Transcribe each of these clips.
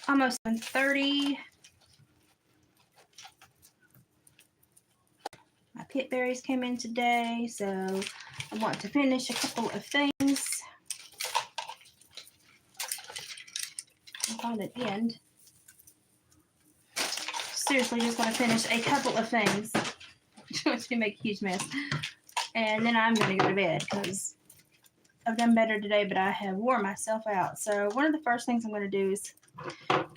almost 7:30. My pit berries came in today, so I want to finish a couple of things. I'll find an end. Seriously, just want to finish a couple of things. Which can make a huge mess. And then I'm going to go to bed because I've done better today, but I have worn myself out. So one of the first things I'm going to do is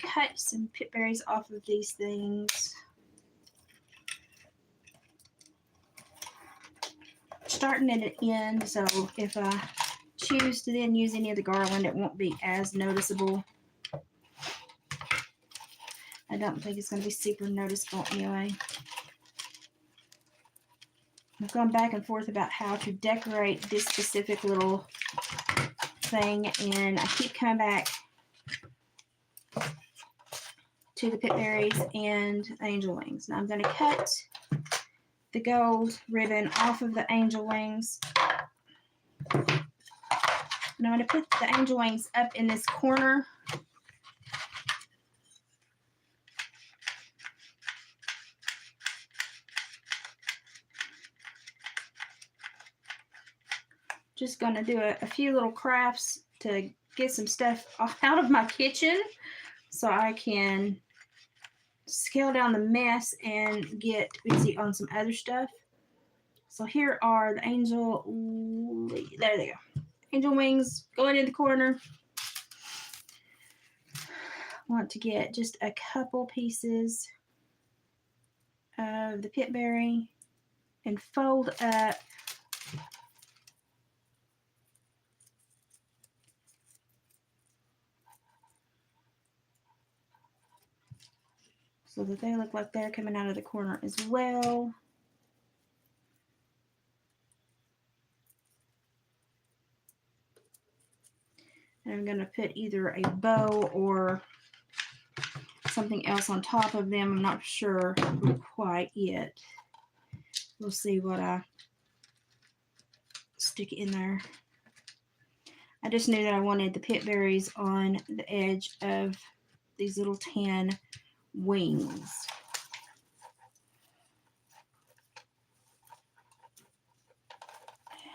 cut some pit berries off of these things. Starting at an end, so if I choose to then use any of the garland, it won't be as noticeable. I don't think it's going to be super noticeable anyway. I've gone back and forth about how to decorate this specific little thing, and I keep coming back to the pit berries and angel wings. Now I'm going to cut the gold ribbon off of the angel wings. And I'm going to put the angel wings up in this corner. Just going to do a few little crafts to get some stuff out of my kitchen so I can scale down the mess and get busy on some other stuff. So here are the angel, there they go. Angel wings going in the corner. Want to get just a couple pieces of the pit berry and fold up so that they look like they're coming out of the corner as well. And I'm going to put either a bow or something else on top of them. I'm not sure quite yet. We'll see what I stick in there. I just knew that I wanted the pit berries on the edge of these little tan wings.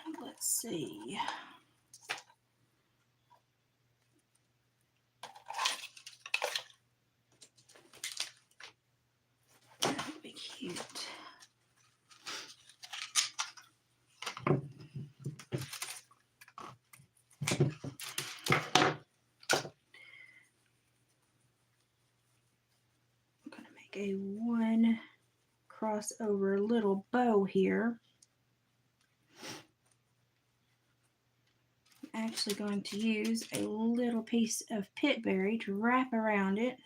And let's see. That would be cute. A one crossover little bow here. I'm actually going to use a little piece of pit berry to wrap around it.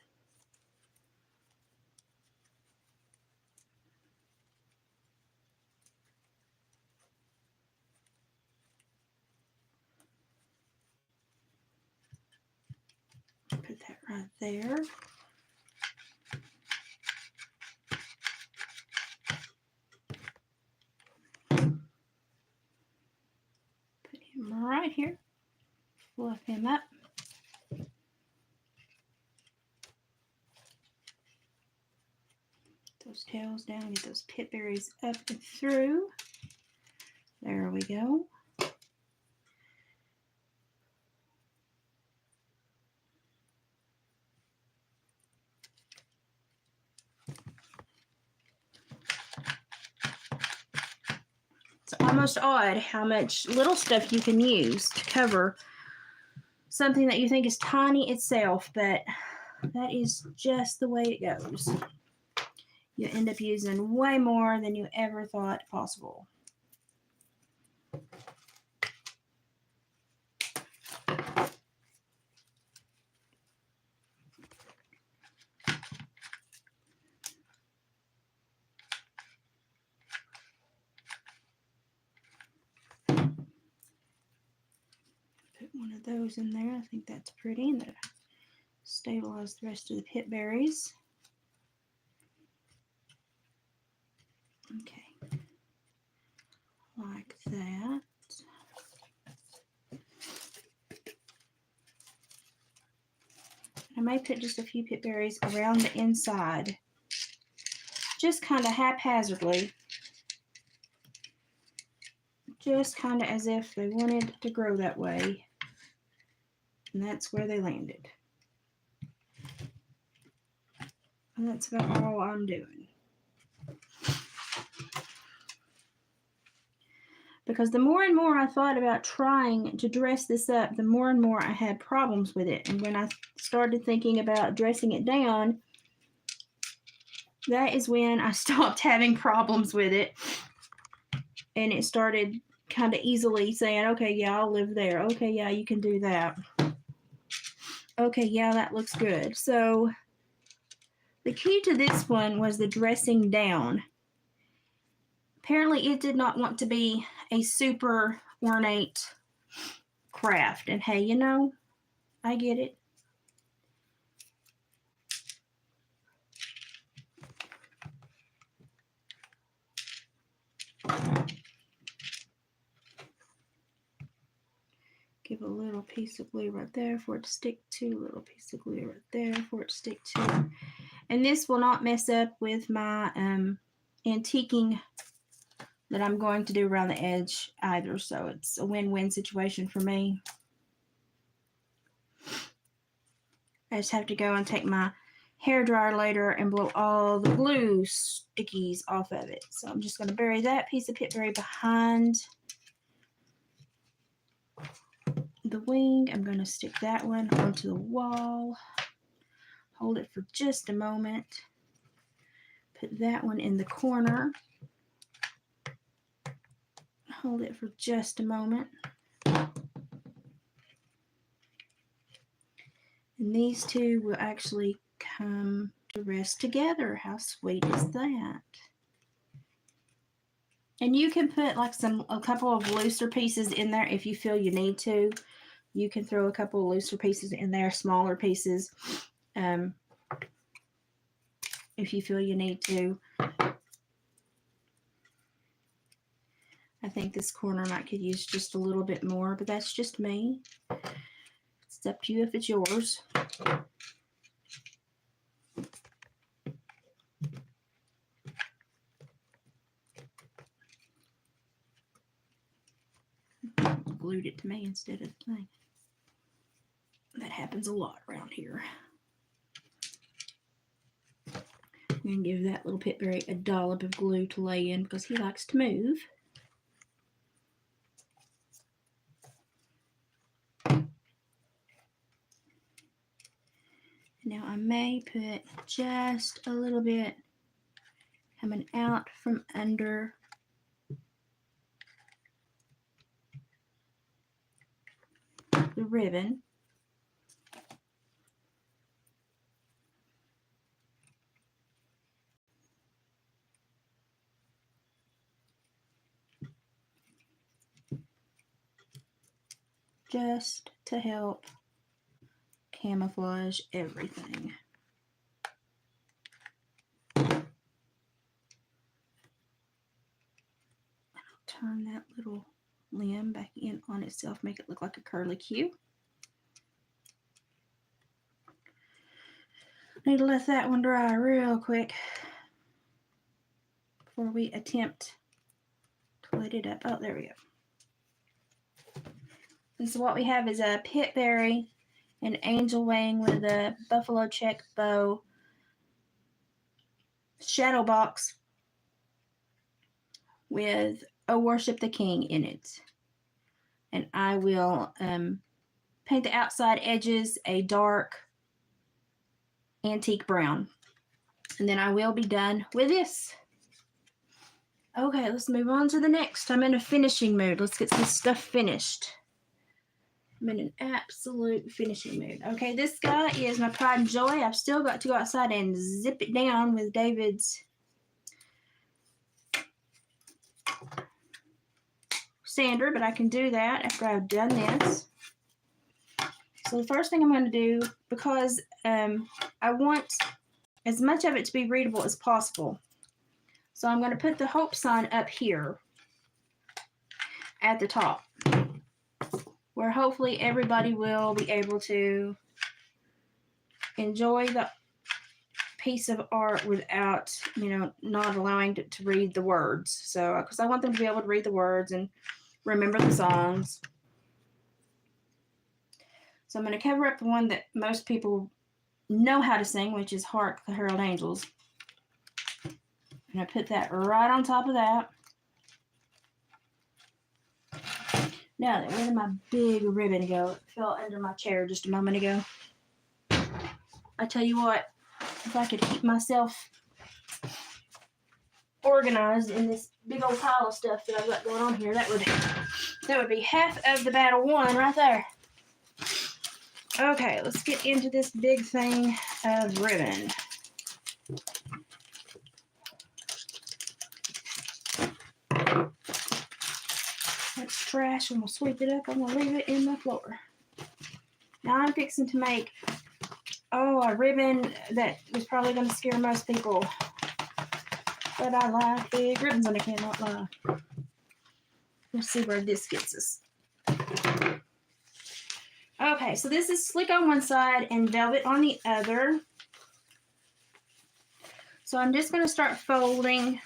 Put that right there. Right here, fluff him up. Those tails down, get those pit berries up and through. There we go. It's almost odd how much little stuff you can use to cover something that you think is tiny itself, but that is just the way it goes. You end up using way more than you ever thought possible. Put one of those in there. I think that's pretty. And that'll stabilize the rest of the pit berries. Okay. Like that. I may put just a few pip berries around the inside, just kind of haphazardly, just kind of as if they wanted to grow that way, and that's where they landed. And that's about all I'm doing. Because the more and more I thought about trying to dress this up, the more and more I had problems with it. And when I started thinking about dressing it down, that is when I stopped having problems with it. And it started kind of easily saying, okay, yeah, I'll live there. Okay, yeah, you can do that. Okay, yeah, that looks good. So the key to this one was the dressing down. Apparently it did not want to be a super ornate craft. And hey, you know, I get it. Give a little piece of glue right there for it to stick to, a little piece of glue right there for it to stick to. And this will not mess up with my antiquing that I'm going to do around the edge either. So it's a win-win situation for me. I just have to go and take my hairdryer later and blow all the glue stickies off of it. So I'm just going to bury that piece of pip berry behind the wing. I'm going to stick that one onto the wall. Hold it for just a moment. Put that one in the corner. Hold it for just a moment. And these two will actually come to rest together. How sweet is that? And you can put like a couple of looser pieces in there if you feel you need to. You can throw a couple of looser pieces in there, smaller pieces, if you feel you need to. I think this corner might could use just a little bit more, but that's just me. It's up to you if it's yours. Glued it to me instead of the thing. That happens a lot around here. I'm going to give that little pip berry a dollop of glue to lay in because he likes to move. Now I may put just a little bit coming out from under the ribbon. Just to help camouflage everything. I'll turn that little limb back in on itself, make it look like a curlicue. Need to let that one dry real quick before we attempt to light it up. Oh, there we go. And so what we have is a pip berry, an angel wing with a buffalo check bow, shadow box with "O Worship the King" in it. And I will paint the outside edges a dark antique brown. And then I will be done with this. Okay, let's move on to the next. I'm in a finishing mood. Let's get some stuff finished. I'm in an absolute finishing mood. Okay, this guy is my pride and joy. I've still got to go outside and zip it down with David's sander, but I can do that after I've done this. So the first thing I'm going to do, because I want as much of it to be readable as possible, so I'm going to put the hope sign up here at the top, where hopefully everybody will be able to enjoy the piece of art without, not allowing it to read the words. So, because I want them to be able to read the words and remember the songs. So I'm going to cover up the one that most people know how to sing, which is Hark the Herald Angels. I'm going to put that right on top of that. Now, where did my big ribbon go? It fell under my chair just a moment ago. I tell you what, if I could keep myself organized in this big old pile of stuff that I've got going on here, that would be half of the battle won right there. Okay, let's get into this big thing of ribbon. That's trash. I'm going to sweep it up. I'm going to leave it in the floor. Now I'm fixing to make, a ribbon that is probably going to scare most people. But I like big ribbons and I cannot lie. Let's see where this gets us. Okay, so this is slick on one side and velvet on the other. So I'm just going to start folding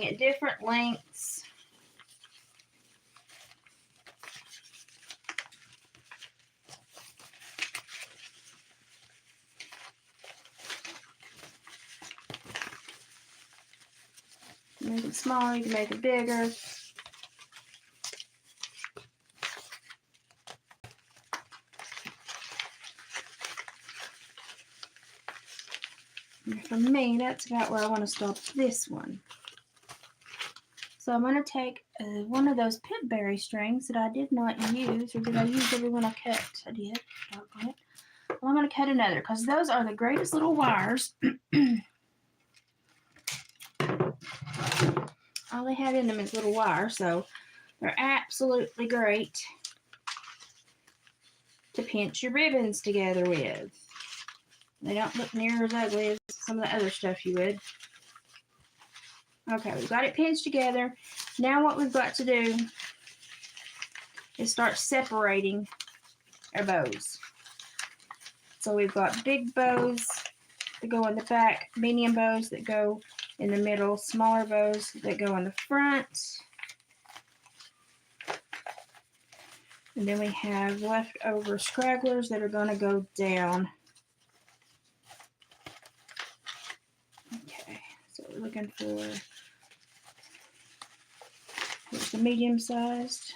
at different lengths. Make it smaller, you can make it bigger. And for me, that's about where I want to stop this one. So I'm going to take one of those pipberry strings that I did not use, or did I use every one I cut? I did. Doggone it. Well, I'm going to cut another because those are the greatest little wires. All they have in them is little wires, so they're absolutely great to pinch your ribbons together with. They don't look near as ugly as some of the other stuff you would. Okay, we've got it pinched together. Now what we've got to do is start separating our bows. So we've got big bows that go in the back, medium bows that go in the middle, smaller bows that go in the front. And then we have leftover scragglers that are going to go down. Okay, so we're looking for, here's the medium sized.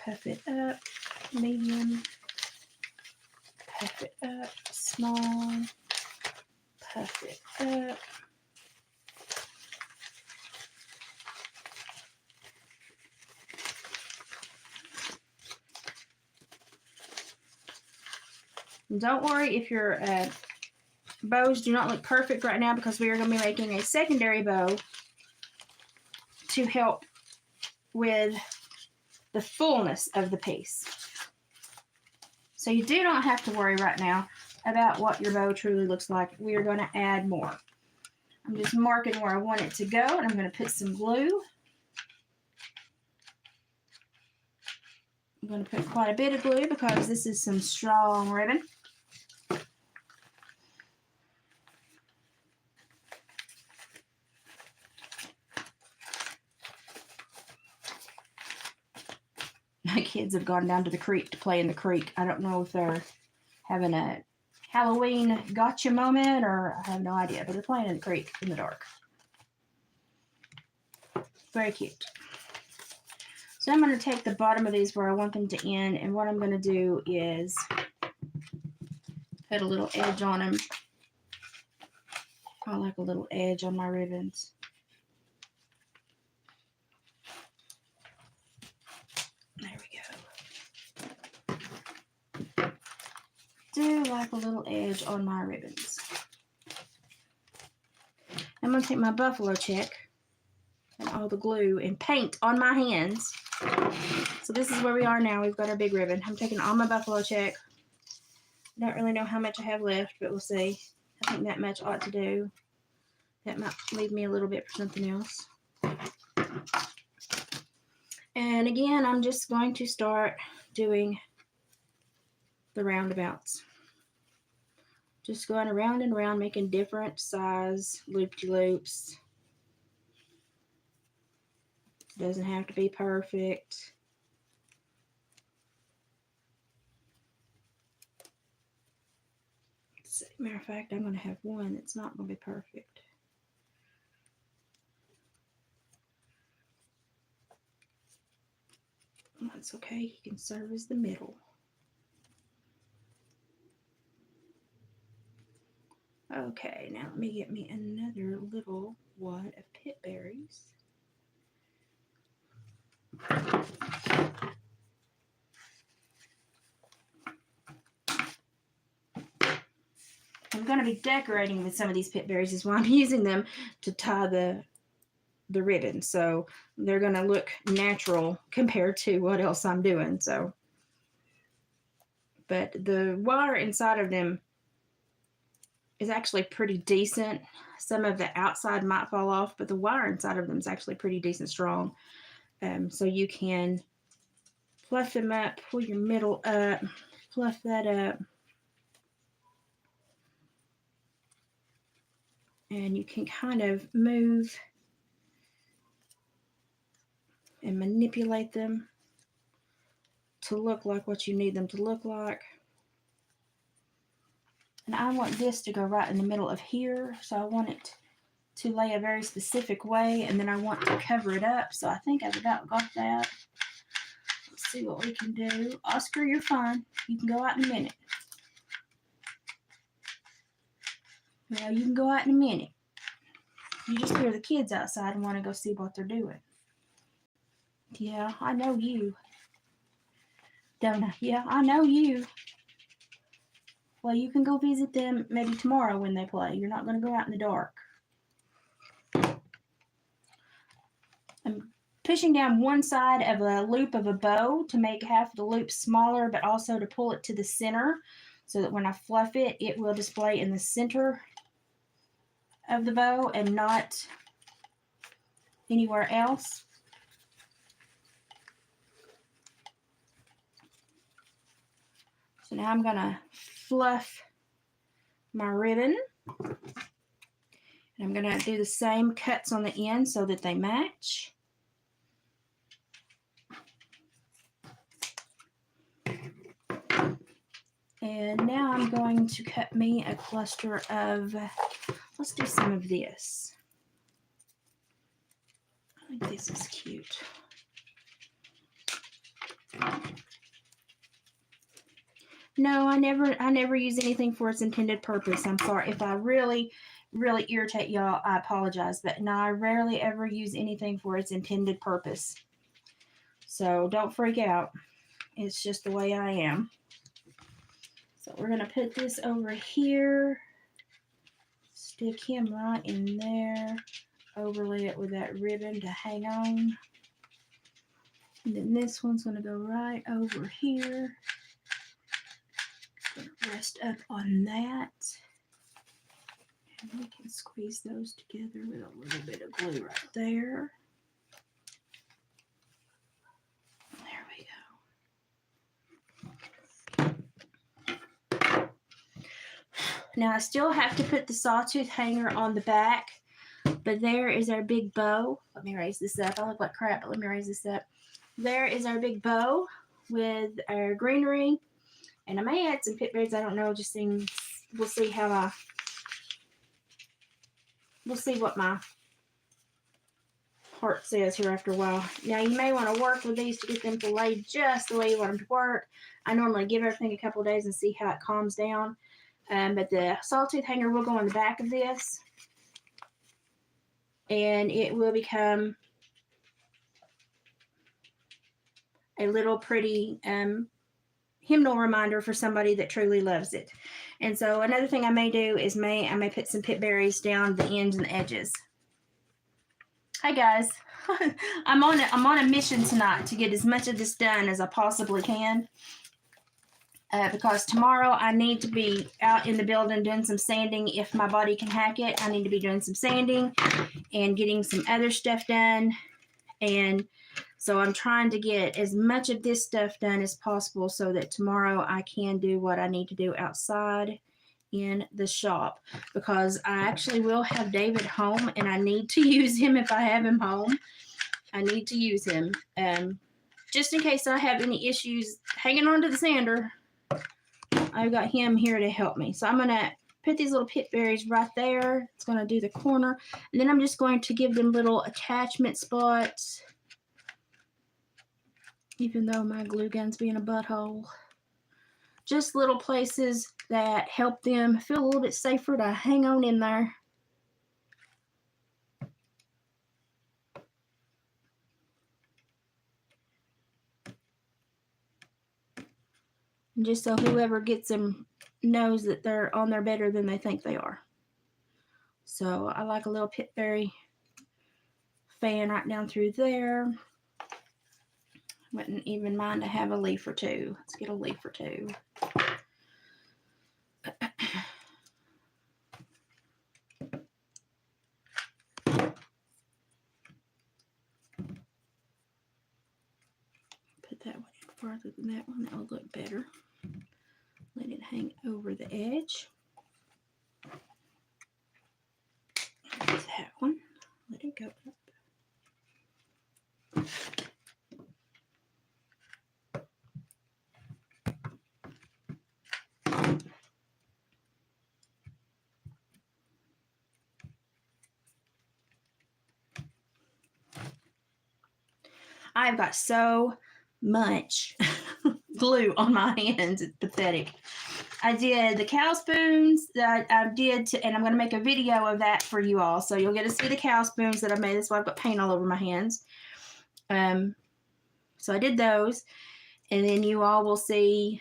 Puff it up, medium. Puff it up, small. Puff it up. And don't worry if your bows do not look perfect right now, because we are going to be making a secondary bow to help with the fullness of the piece. So you do not have to worry right now about what your bow truly looks like. We are going to add more. I'm just marking where I want it to go, and I'm going to put some glue. I'm going to put quite a bit of glue because this is some strong ribbon. My kids have gone down to the creek to play in the creek. I don't know if they're having a Halloween gotcha moment, or I have no idea, but they're playing in the creek in the dark. Very cute. So I'm going to take the bottom of these where I want them to end, and what I'm going to do is put a little edge on them. I like a little edge on my ribbons. There we go. Do like a little edge on my ribbons. I'm going to take my buffalo check and all the glue and paint on my hands. So this is where we are now. We've got our big ribbon. I'm taking all my buffalo check. I don't really know how much I have left, but we'll see. I think that much ought to do. That might leave me a little bit for something else. And again, I'm just going to start doing the roundabouts. Just going around and around, making different size loop-de-loops. Doesn't have to be perfect. Matter of fact, I'm going to have one that's not going to be perfect. That's okay. He can serve as the middle. Okay, now let me get me another little wad of pit berries. I'm going to be decorating with some of these pit berries is why I'm using them to tie the ribbon. So they're going to look natural compared to what else I'm doing. So, but the wire inside of them is actually pretty decent. Some of the outside might fall off, but the wire inside of them is actually pretty decent strong. So you can fluff them up, pull your middle up, fluff that up. And you can kind of move and manipulate them to look like what you need them to look like. And I want this to go right in the middle of here, so I want it to lay a very specific way, and then I want to cover it up. So I think I've about got that. Let's see what we can do. Oscar, you're fine. You can go out in a minute. Well, you can go out in a minute. You just hear the kids outside and want to go see what they're doing. Yeah, I know you. Don't I? Yeah, I know you. Well, you can go visit them maybe tomorrow when they play. You're not going to go out in the dark. I'm pushing down one side of a loop of a bow to make half the loop smaller, but also to pull it to the center so that when I fluff it, it will display in the center of the bow and not anywhere else. So now I'm going to fluff my ribbon. And I'm going to do the same cuts on the end so that they match. And now I'm going to cut me a cluster of, let's do some of this. I think this is cute. No, I never use anything for its intended purpose. I'm sorry if I really irritate y'all. I apologize, but no, I rarely ever use anything for its intended purpose. So don't freak out. It's just the way I am. So we're gonna put this over here, stick him right in there, overlay it with that ribbon to hang on. And then this one's gonna go right over here. Rest up on that. And we can squeeze those together with a little bit of glue right there. There we go. Now I still have to put the sawtooth hanger on the back, but there is our big bow. Let me raise this up. I look like crap, but let me raise this up. There is our big bow with our greenery. And I may add some pit berries. I don't know. Just seeing. We'll see how we'll see what my heart says here after a while. Now you may want to work with these to get them to lay just the way you want them to work. I normally give everything a couple of days and see how it calms down. But the sawtooth hanger will go on the back of this, and it will become a little pretty hymnal reminder for somebody that truly loves it. And so another thing I may do is I may put some pit berries down the ends and the edges. Hi guys, I'm on a mission tonight to get as much of this done as I possibly can. Because tomorrow I need to be out in the building doing some sanding. If my body can hack it, I need to be doing some sanding and getting some other stuff done. And So I'm trying to get as much of this stuff done as possible so that tomorrow I can do what I need to do outside in the shop, because I actually will have David home and I need to use him. If I have him home, I need to use him. Just in case I have any issues hanging onto the sander, I've got him here to help me. So I'm going to put these little pit berries right there. It's going to do the corner. And then I'm just going to give them little attachment spots, even though my glue gun's being a butthole. Just little places that help them feel a little bit safer to hang on in there. And just so whoever gets them knows that they're on there better than they think they are. So I like a little pit berry fan right down through there. Wouldn't even mind to have a leaf or two. Let's get a leaf or two. Put that one in farther than that one. That will look better. Let it hang over the edge. There's that one. Let it go up. I've got so much glue on my hands. It's pathetic. I did the cow spoons that I did, and I'm going to make a video of that for you all. So you'll get to see the cow spoons that I made. That's why I've got paint all over my hands. So I did those. And then you all will see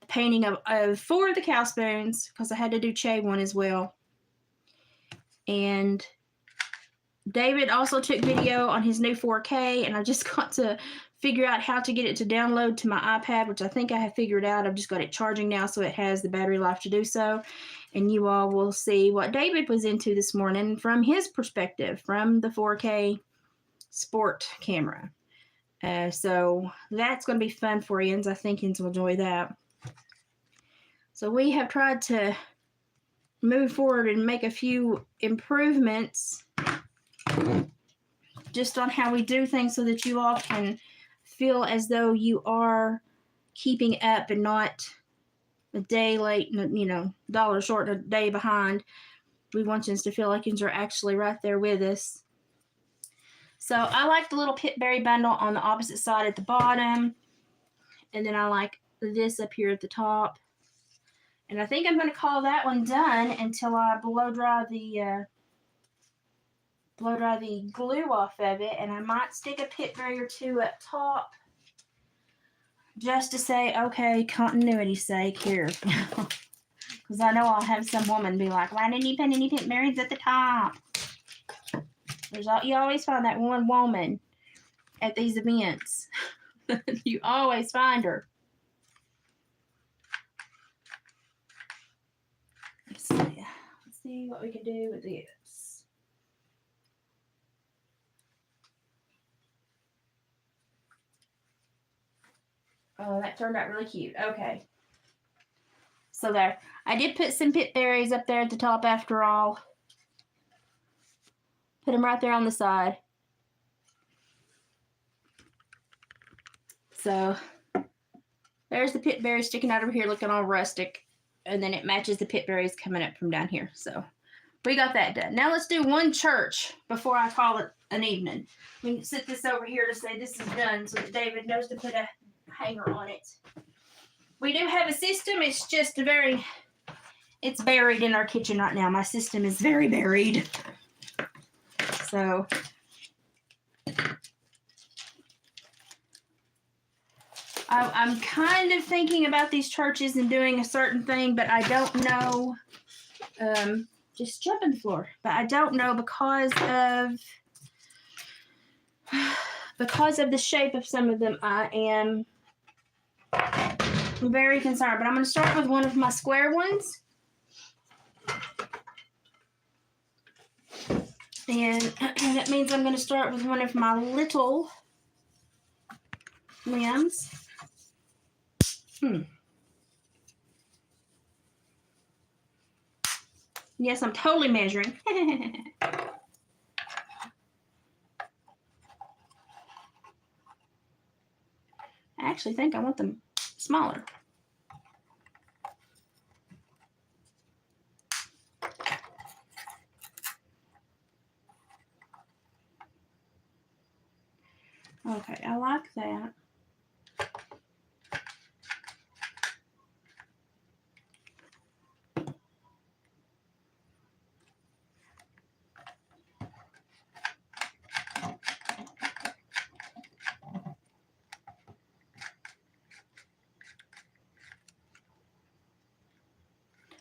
painting of 4 of the cow spoons, because I had to do Che one as well. And David also took video on his new 4K, and I just got to figure out how to get it to download to my iPad, which I think I have figured out. I've just got it charging now, so it has the battery life to do so. And you all will see what David was into this morning from his perspective, from the 4K sport camera. So that's going to be fun for Yins. I think Yins will enjoy that. So we have tried to move forward and make a few improvements just on how we do things, so that you all can feel as though you are keeping up and not a day late, $1 short and a day behind. We want you to feel like you're actually right there with us. So I like the little pit berry bundle on the opposite side at the bottom. And then I like this up here at the top. And I think I'm going to call that one done until I blow dry the glue off of it. And I might stick a pit berry or 2 up top, just to say, okay, continuity's sake here. Because I know I'll have some woman be like, why didn't you put any pit berries at the top? You always find that one woman at these events. You always find her. Let's see what we can do with this. Oh, that turned out really cute. Okay. So there. I did put some pit berries up there at the top after all. Put them right there on the side. So there's the pit berries sticking out over here looking all rustic. And then it matches the pit berries coming up from down here. So we got that done. Now let's do one church before I call it an evening. We can sit this over here to say this is done, so that David knows to put a hanger on it. We do have a system. It's just it's buried in our kitchen right now. My system is very buried. So I'm kind of thinking about these churches and doing a certain thing, but I don't know. Just jump in the floor. But I don't know because of the shape of some of them. I am very concerned. But I'm going to start with one of my square ones. And that means I'm going to start with one of my little limbs. Yes, I'm totally measuring. I actually think I want them smaller. Okay, I like that.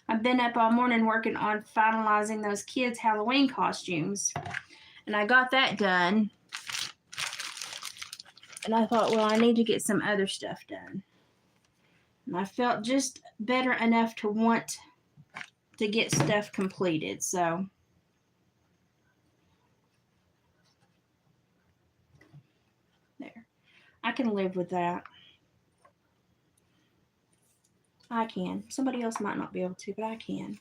I've been up all morning working on finalizing those kids' Halloween costumes. And I got that done. And I thought, well, I need to get some other stuff done. And I felt just better enough to want to get stuff completed. So there. I can live with that. I can. Somebody else might not be able to, but I can.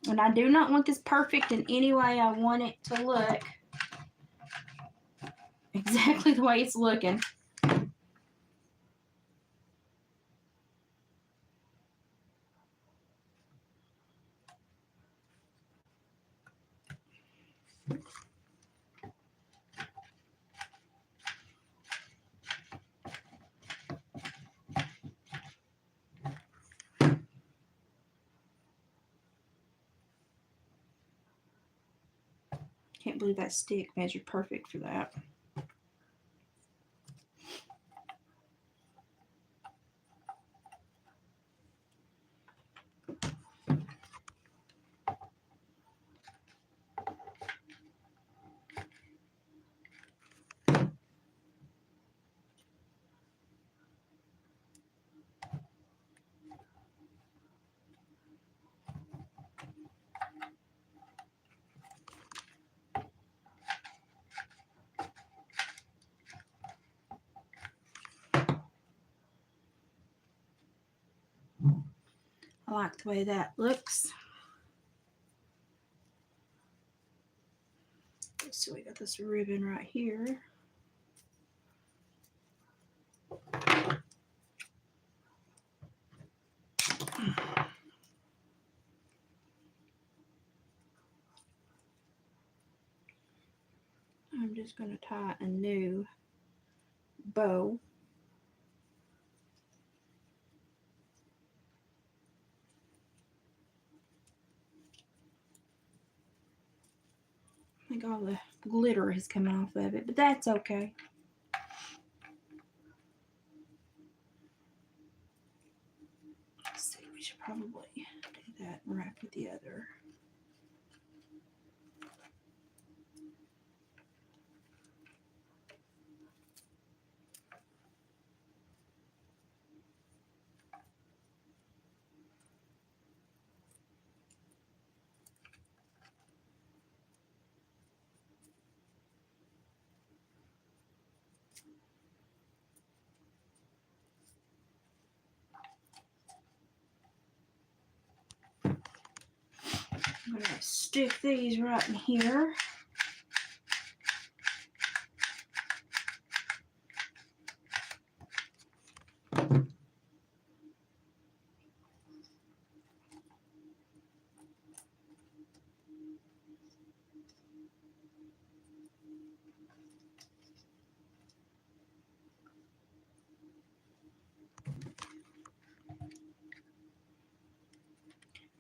And I do not want this perfect in any way. I want it to look exactly the way it's looking. Can't believe that stick measured perfect for that. I like the way that looks. So we got this ribbon right here. I'm just going to tie a new bow. I think all the glitter has come off of it, but that's okay. Let's see, we should probably do that and wrap with the other. I'm going to stick these right in here.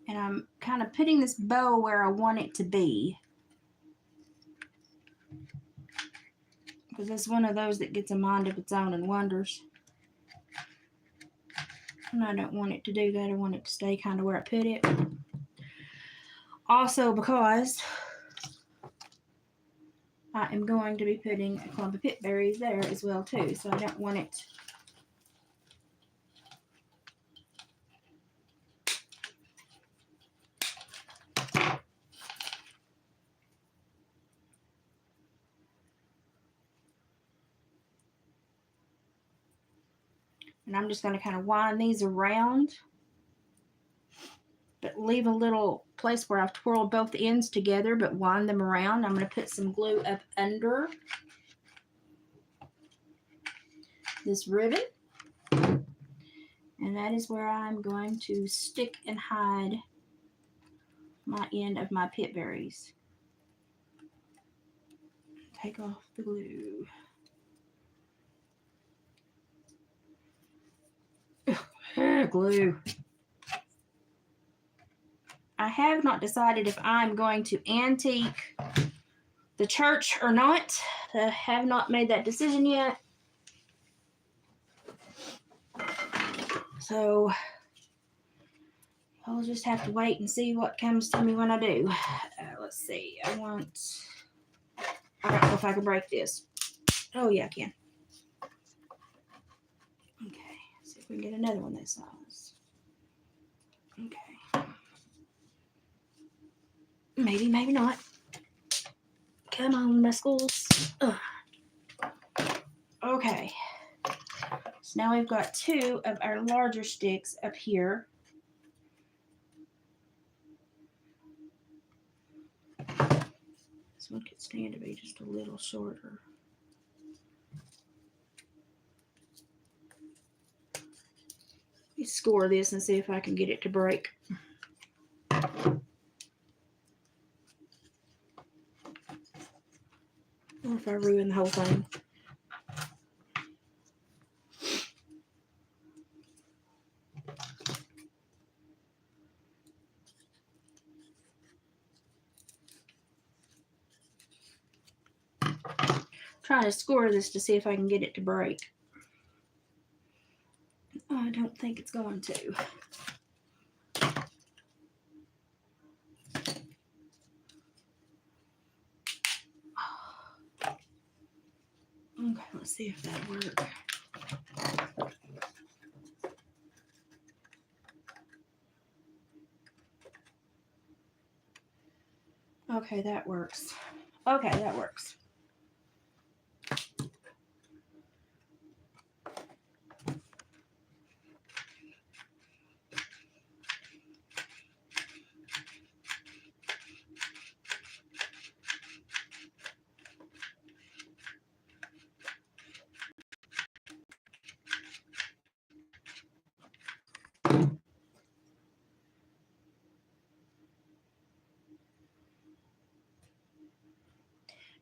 And I'm kind of putting this bow where I want it to be. Because it's one of those that gets a mind of its own and wonders. And I don't want it to do that. I want it to stay kind of where I put it. Also because I am going to be putting a clump of pip berries there as well too, so I don't want it and I'm just going to kind of wind these around, but leave a little place where I've twirled both ends together, but wind them around. I'm going to put some glue up under this ribbon, and that is where I'm going to stick and hide my end of my pip berries. Take off the glue. Glue. I have not decided if I'm going to antique the church or not. I have not made that decision yet. So I'll just have to wait and see what comes to me when I do. Let's see. I don't know if I can break this. Oh, yeah, I can. Okay. See if we can get another one this size. Okay. Maybe, maybe not. Come on, muscles. Ugh. Okay. So now we've got two of our larger sticks up here. This one could stand to be just a little shorter. Let me score this and see if I can get it to break. Or if I ruin the whole thing. Trying to score this to see if I can get it to break. Oh, I don't think it's going to. Okay, let's see if that works. Okay, that works. Okay, that works.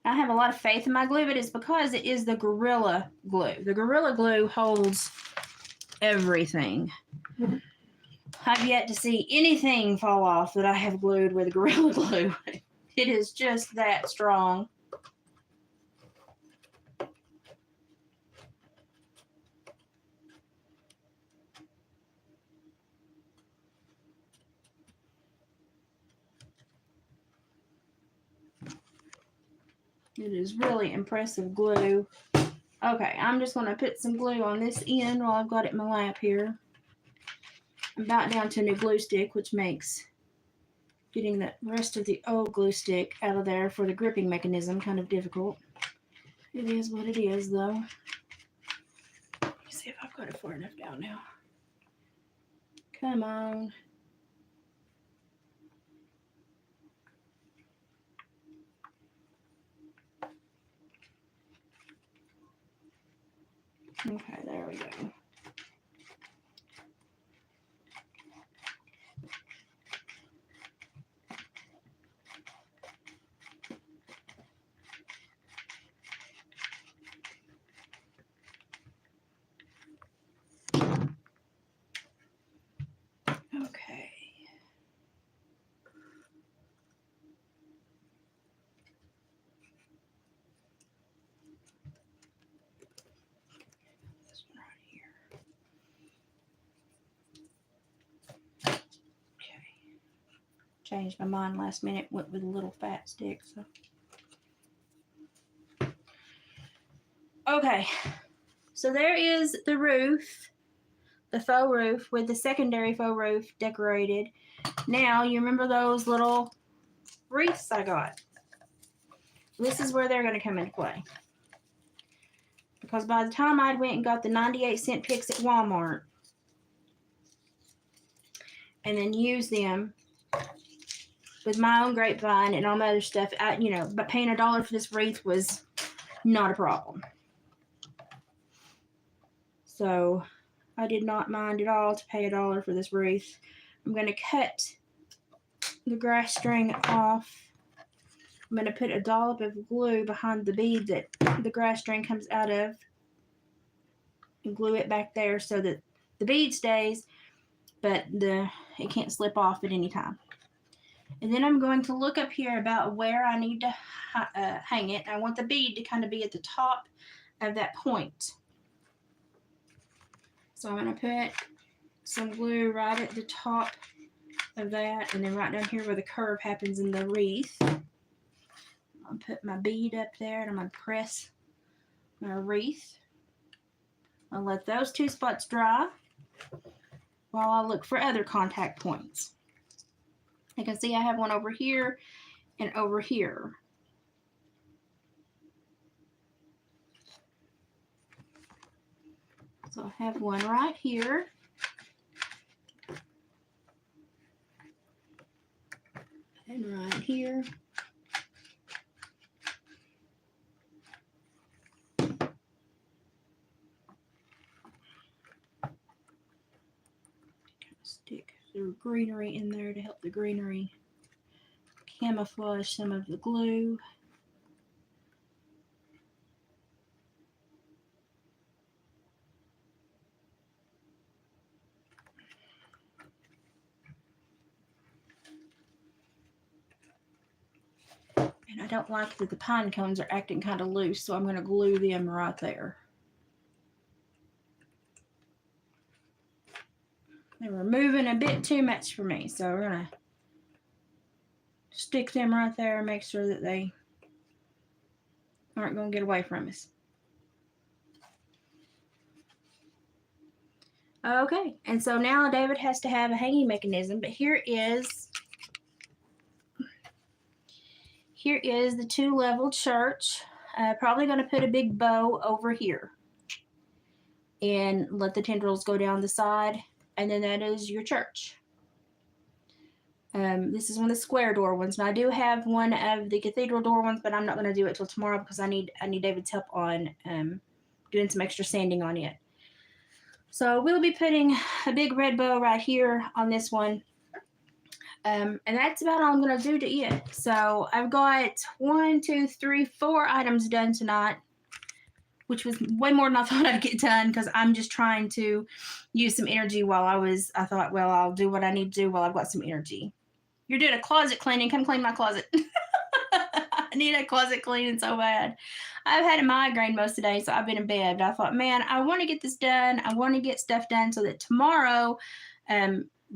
I have a lot of faith in my glue, but it's because it is the Gorilla Glue. The Gorilla Glue holds everything. I've yet to see anything fall off that I have glued with Gorilla Glue. It is just that strong. It is really impressive glue. Okay, I'm just going to put some glue on this end while I've got it in my lap here. I'm about down to a new glue stick, which makes getting the rest of the old glue stick out of there for the gripping mechanism kind of difficult. It is what it is, though. Let me see if I've got it far enough down now. Come on. Okay, there we go. Okay. This one right here. Okay. Changed my mind last minute, went with a little fat stick, so. Okay, so there is the roof, the faux roof with the secondary faux roof decorated. Now, you remember those little wreaths I got? This is where they're going to come into play. Because by the time I went and got the 98-cent picks at Walmart and then used them with my own grapevine and all my other stuff, but paying $1 for this wreath was not a problem. So I did not mind at all to pay $1 for this wreath. I'm going to cut the grass string off. I'm going to put a dollop of glue behind the bead that the grass string comes out of and glue it back there so that the bead stays, but it can't slip off at any time. And then I'm going to look up here about where I need to hang it. I want the bead to kind of be at the top of that point. So I'm going to put some glue right at the top of that, and then right down here where the curve happens in the wreath. I'll put my bead up there, and I'm going to press my wreath. I'll let those two spots dry while I look for other contact points. You can see I have one over here and over here. So I have one right here. And right here. Stick the greenery in there to help the greenery camouflage some of the glue. And I don't like that the pine cones are acting kind of loose, so I'm going to glue them right there. They were moving a bit too much for me, so we're going to stick them right there and make sure that they aren't going to get away from us. Okay, and so now David has to have a hanging mechanism, but here is the two-level church. Probably going to put a big bow over here and let the tendrils go down the side, and then that is your church. This is one of the square door ones, and I do have one of the cathedral door ones, but I'm not going to do it till tomorrow because I need David's help on doing some extra sanding on it. So we'll be putting a big red bow right here on this one. And that's about all I'm going to do to it. So I've got 1, 2, 3, 4 items done tonight, which was way more than I thought I'd get done because I'm just trying to use some energy while I thought, well, I'll do what I need to do while I've got some energy. You're doing a closet cleaning. Come clean my closet. I need a closet cleaning so bad. I've had a migraine most of the day, so I've been in bed. But I thought, man, I want to get this done. I want to get stuff done so that tomorrow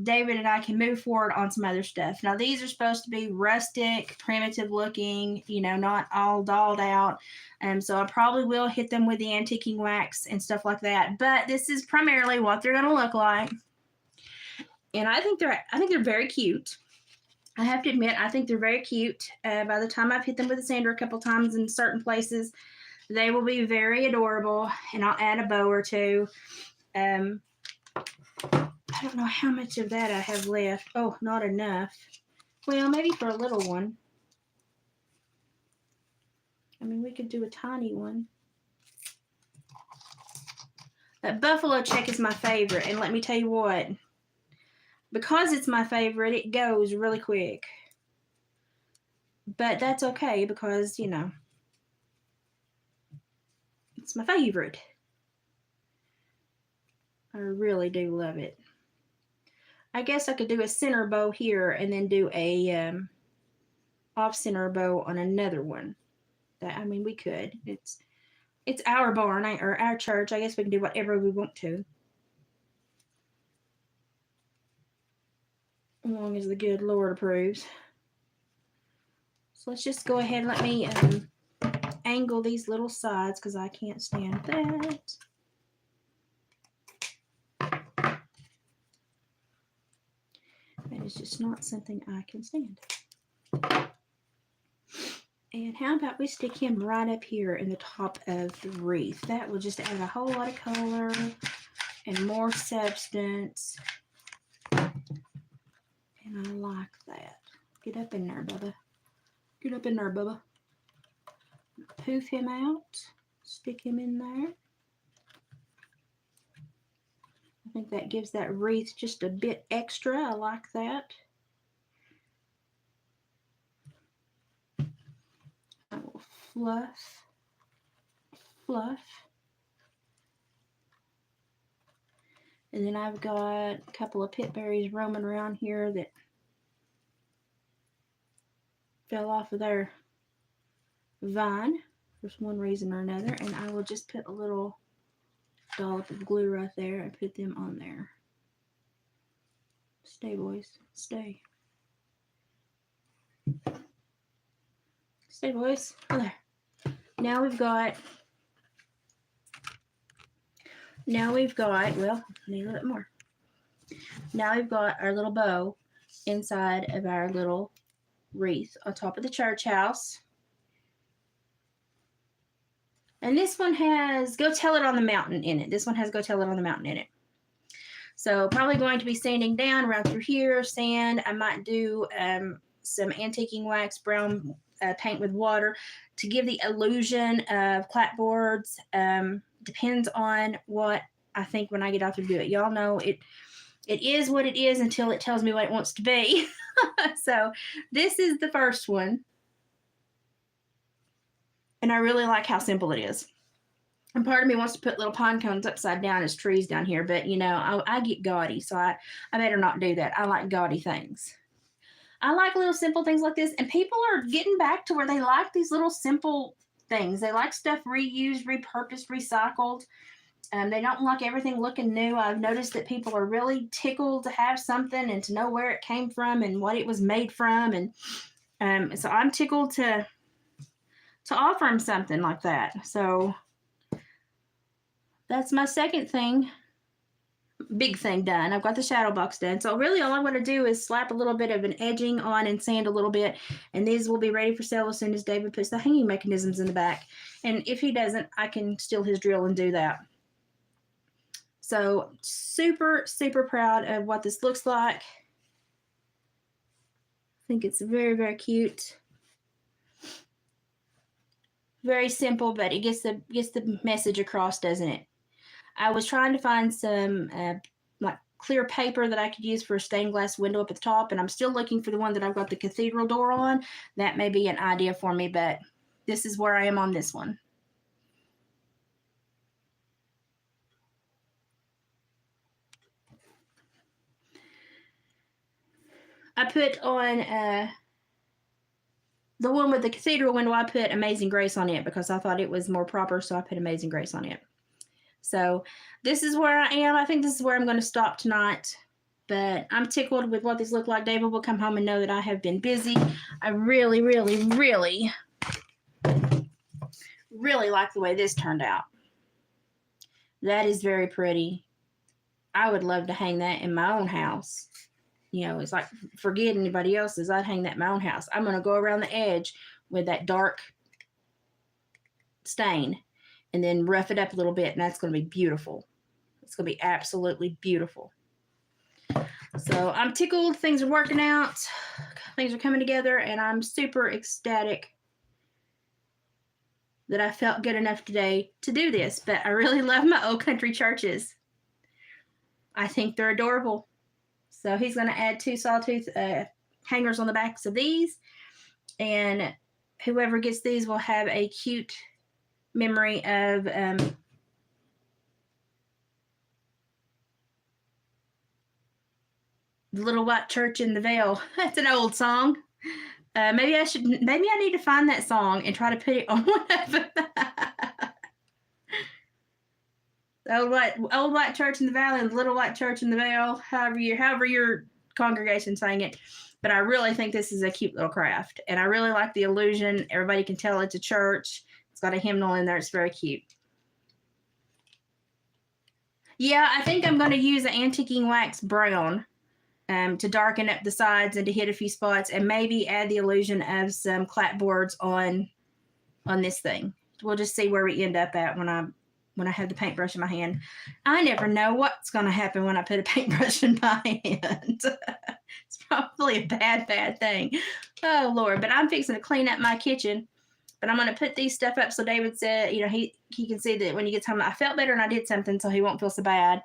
David and I can move forward on some other stuff. Now, these are supposed to be rustic, primitive looking, not all dolled out. So I probably will hit them with the antiquing wax and stuff like that. But this is primarily what they're going to look like. And I think they're very cute. I have to admit, I think they're very cute. By the time I've hit them with a sander a couple times in certain places, they will be very adorable. And I'll add a bow or two. I don't know how much of that I have left. Oh, not enough. Well, maybe for a little one. I mean, we could do a tiny one. That buffalo check is my favorite. And let me tell you what. Because it's my favorite, it goes really quick. But that's okay because, it's my favorite. I really do love it. I guess I could do a center bow here and then do a off-center bow on another one. We could. It's our barn or our church. I guess we can do whatever we want to. As long as the good Lord approves. So let's just go ahead and let me angle these little sides because I can't stand that. That is just not something I can stand. And how about we stick him right up here in the top of the wreath? That will just add a whole lot of color and more substance. And I like that. Get up in there, Bubba. Get up in there, Bubba. Poof him out. Stick him in there. I think that gives that wreath just a bit extra. I like that. I will fluff. And then I've got a couple of pit berries roaming around here that fell off of their vine for one reason or another. And I will just put a little dollop of glue right there and put them on there. Stay, boys. Stay. Stay, boys. Oh, there. Now we've got, well, I need a little bit more. Now we've got our little bow inside of our little wreath on top of the church house. And this one has Go Tell It on the Mountain in it. This one has Go Tell It on the Mountain in it. So probably going to be sanding down around through here, sand. I might do some antiquing wax, brown paint with water to give the illusion of clapboards. Depends on what I think when I get out to do it. Y'all know it is what it is until it tells me what it wants to be. So this is the first one. And I really like how simple it is. And part of me wants to put little pine cones upside down as trees down here. But, you know, I get gaudy. So I better not do that. I like gaudy things. I like little simple things like this. And people are getting back to where they like these little simple things. They like stuff reused, repurposed, recycled. They don't like everything looking new. I've noticed that people are really tickled to have something and to know where it came from and what it was made from. And so I'm tickled to offer them something like that. So that's my second thing, big thing done. I've got the shadow box done. So really all I'm going to do is slap a little bit of an edging on and sand a little bit. And these will be ready for sale as soon as David puts the hanging mechanisms in the back. And if he doesn't, I can steal his drill and do that. So super, super proud of what this looks like. I think it's very, very cute. Very simple, but it gets the message across, doesn't it? I was trying to find some like clear paper that I could use for a stained glass window up at the top, and I'm still looking for the one that I've got the cathedral door on. That may be an idea for me, but this is where I am on this one. I put on the one with the cathedral window, I put Amazing Grace on it because I thought it was more proper, so I put Amazing Grace on it. So this is where I am. I think this is where I'm going to stop tonight. But I'm tickled with what these look like. David will come home and know that I have been busy. I really, really, really, really like the way this turned out. That is very pretty. I would love to hang that in my own house. You know, it's like, forget anybody else's. I'd hang that in my own house. I'm going to go around the edge with that dark stain and then rough it up a little bit, and that's going to be beautiful. It's going to be absolutely beautiful. So I'm tickled. Things are working out. Things are coming together, and I'm super ecstatic that I felt good enough today to do this. But I really love my Old Country churches. I think they're adorable. So he's going to add 2 sawtooth hangers on the backs of these. And whoever gets these will have a cute memory of the Little White Church in the Vale. That's an old song. Maybe I need to find that song and try to put it on one of them. The old white church in the valley and the little white church in the vale, however your congregation sang it. But I really think this is a cute little craft, and I really like the illusion. Everybody can tell it's a church. It's got a hymnal in there. It's very cute. Yeah, I think I'm going to use an antiquing wax brown to darken up the sides and to hit a few spots, and maybe add the illusion of some clapboards on this thing. We'll just see where we end up at when I have the paintbrush in my hand. I never know what's going to happen when I put a paintbrush in my hand. It's probably a bad thing. Oh, Lord. But I'm fixing to clean up my kitchen. But I'm going to put these stuff up so David said, you know, he can see that when he gets home, I felt better and I did something, so he won't feel so bad.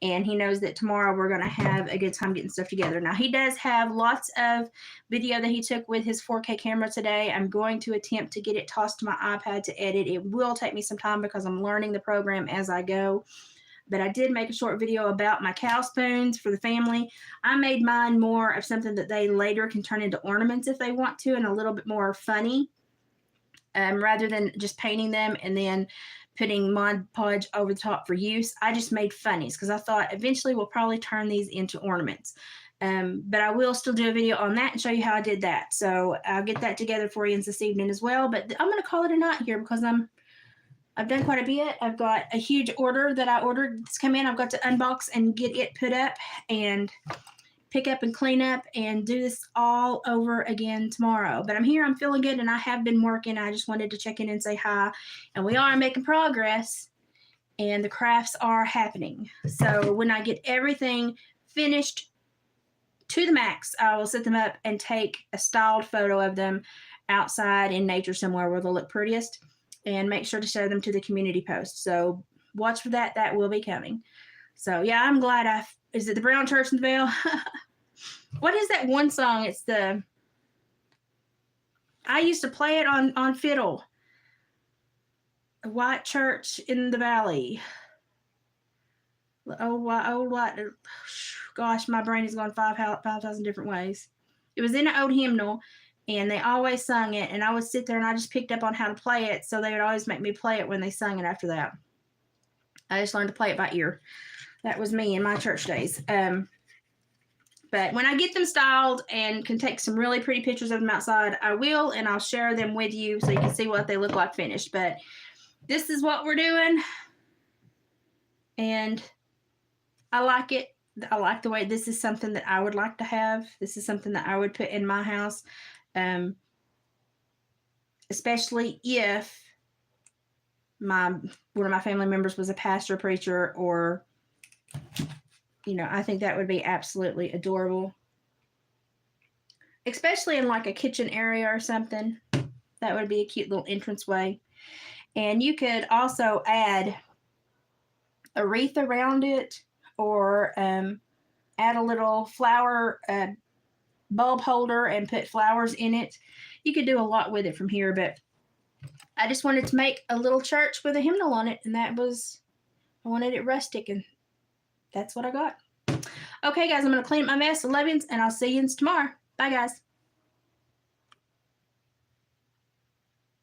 And he knows that tomorrow we're going to have a good time getting stuff together. Now, he does have lots of video that he took with his 4K camera today. I'm going to attempt to get it tossed to my iPad to edit. It will take me some time because I'm learning the program as I go. But I did make a short video about my cow spoons for the family. I made mine more of something that they later can turn into ornaments if they want to, and a little bit more funny, rather than just painting them and then putting Mod Podge over the top for use. I just made funnies because I thought eventually we'll probably turn these into ornaments. But I will still do a video on that and show you how I did that. So I'll get that together for you this evening as well. But I'm going to call it a night here because I've done quite a bit. I've got a huge order that I ordered that's come in. I've got to unbox and get it put up and pick up and clean up and do this all over again tomorrow. But I'm here, I'm feeling good, and I have been working. I just wanted to check in and say hi. And we are making progress, and the crafts are happening. So when I get everything finished to the max, I will set them up and take a styled photo of them outside in nature somewhere where they'll look prettiest, and make sure to share them to the community post. So watch for that. That will be coming. So yeah, I'm glad is it the Brown Church in the Vale? What is that one song? It's I used to play it on fiddle. A White Church in the Valley. Old white. Gosh, my brain is going 5,000 different ways. It was in an old hymnal, and they always sung it, and I would sit there and I just picked up on how to play it, so they would always make me play it when they sung it after that. I just learned to play it by ear. That was me in my church days. But when I get them styled and can take some really pretty pictures of them outside, I will, and I'll share them with you so you can see what they look like finished. But this is what we're doing, and I like it. I like the way this is something that I would like to have. This is something that I would put in my house, especially if one of my family members was a pastor, preacher, or, you know, I think that would be absolutely adorable, especially in like a kitchen area or something. That would be a cute little entranceway. And you could also add a wreath around it, or add a little flower bulb holder and put flowers in it. You could do a lot with it from here, but I just wanted to make a little church with a hymnal on it, and I wanted it rustic, and that's what I got. Okay, guys, I'm going to clean up my mess. I love you, and I'll see you tomorrow. Bye, guys.